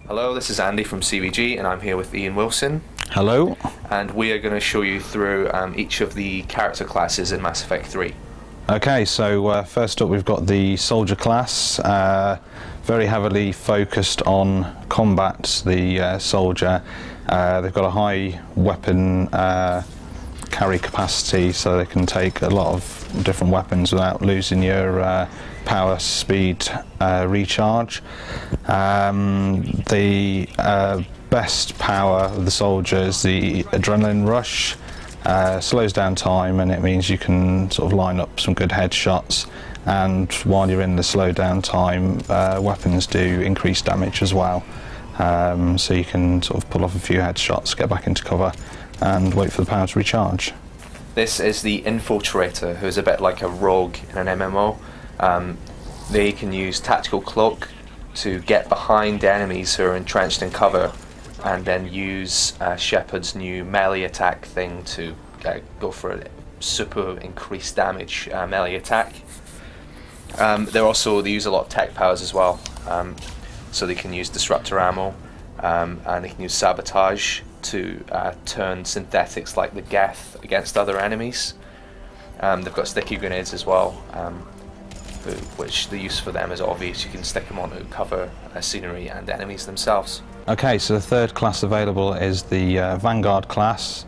Hello, this is Andy from CBG and I'm here with Ian Wilson. Hello. And we are going to show you through each of the character classes in Mass Effect 3. Okay, so first up we've got the soldier class, very heavily focused on combat. The soldier, they've got a high weapon carry capacity, so they can take a lot of different weapons without losing your power, speed, recharge. The best power of the soldier is the adrenaline rush. Slows down time, and it means you can sort of line up some good headshots, and while you're in the slow down time, weapons do increase damage as well, so you can sort of pull off a few headshots, get back into cover and wait for the power to recharge. This is the Infiltrator, who's a bit like a rogue in an MMO. They can use Tactical Cloak to get behind enemies who are entrenched in cover, and then use Shepard's new melee attack thing to go for a super increased damage melee attack. They use a lot of tech powers as well, so they can use disruptor ammo, and they can use sabotage to turn synthetics like the Geth against other enemies. They've got sticky grenades as well, which the use for them is obvious. You can stick them onto cover scenery and enemies themselves. Okay, so the third class available is the Vanguard class,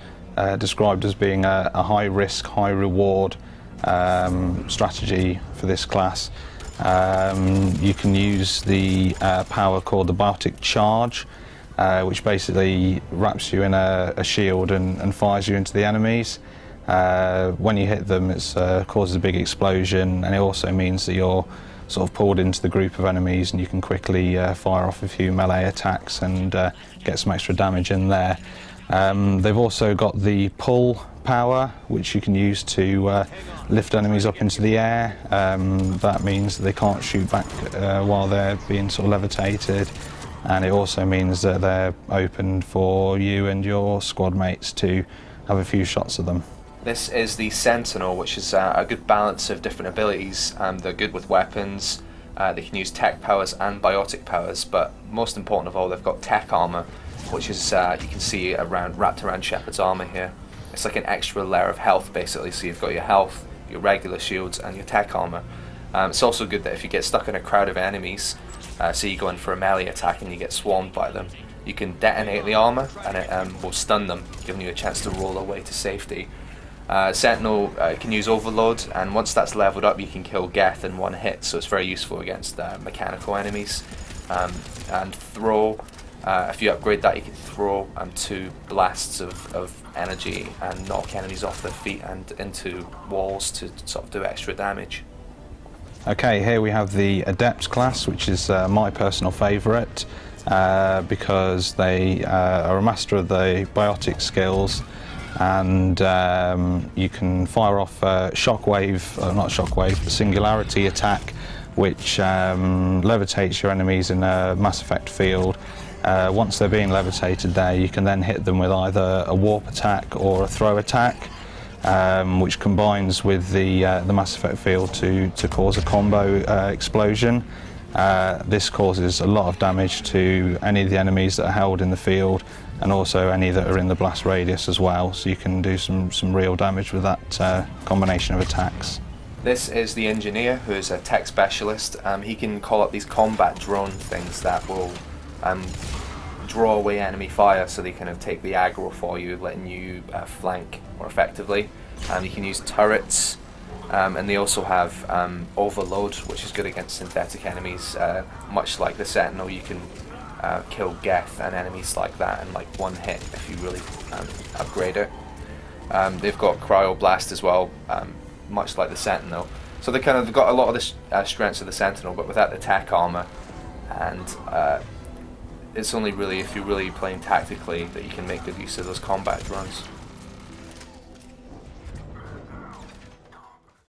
described as being a high risk, high reward strategy for this class. You can use the power called the Biotic Charge, which basically wraps you in a shield and fires you into the enemies. When you hit them, it causes a big explosion, and it also means that you're sort of pulled into the group of enemies, and you can quickly fire off a few melee attacks and get some extra damage in there. They've also got the pull power, which you can use to lift enemies up into the air. That means that they can't shoot back while they're being sort of levitated, and it also means that they're open for you and your squad mates to have a few shots of them. This is the Sentinel, which is a good balance of different abilities. They're good with weapons, they can use tech powers and biotic powers, but most important of all, they've got tech armor, which is, you can see wrapped around Shepard's armor here. It's like an extra layer of health basically, so you've got your health, your regular shields and your tech armor. It's also good that if you get stuck in a crowd of enemies, so you go in for a melee attack and you get swarmed by them, you can detonate the armor and it will stun them, giving you a chance to roll away to safety. Sentinel can use Overload, and once that's leveled up you can kill Geth in one hit, so it's very useful against mechanical enemies. And Throw, if you upgrade that, you can throw 2 blasts of energy and knock enemies off their feet and into walls to sort of do extra damage. Okay, here we have the Adept class, which is my personal favourite, because they are a master of the biotic skills, and you can fire off singularity attack, which levitates your enemies in a Mass Effect field. Once they're being levitated there, you can then hit them with either a warp attack or a throw attack, which combines with the Mass Effect field to cause a combo explosion. This causes a lot of damage to any of the enemies that are held in the field, and also any that are in the blast radius as well, so you can do some real damage with that combination of attacks. This is the Engineer, who is a tech specialist. He can call up these combat drone things that will draw away enemy fire, so they kind of take the aggro for you, letting you flank more effectively. You can use turrets, and they also have Overload, which is good against synthetic enemies. Much like the Sentinel, you can kill Geth and enemies like that in like one hit if you really upgrade it. They've got Cryo Blast as well, much like the Sentinel. So they've got a lot of the strengths of the Sentinel, but without the tech armor. And it's only really if you're really playing tactically that you can make good use of those combat drones.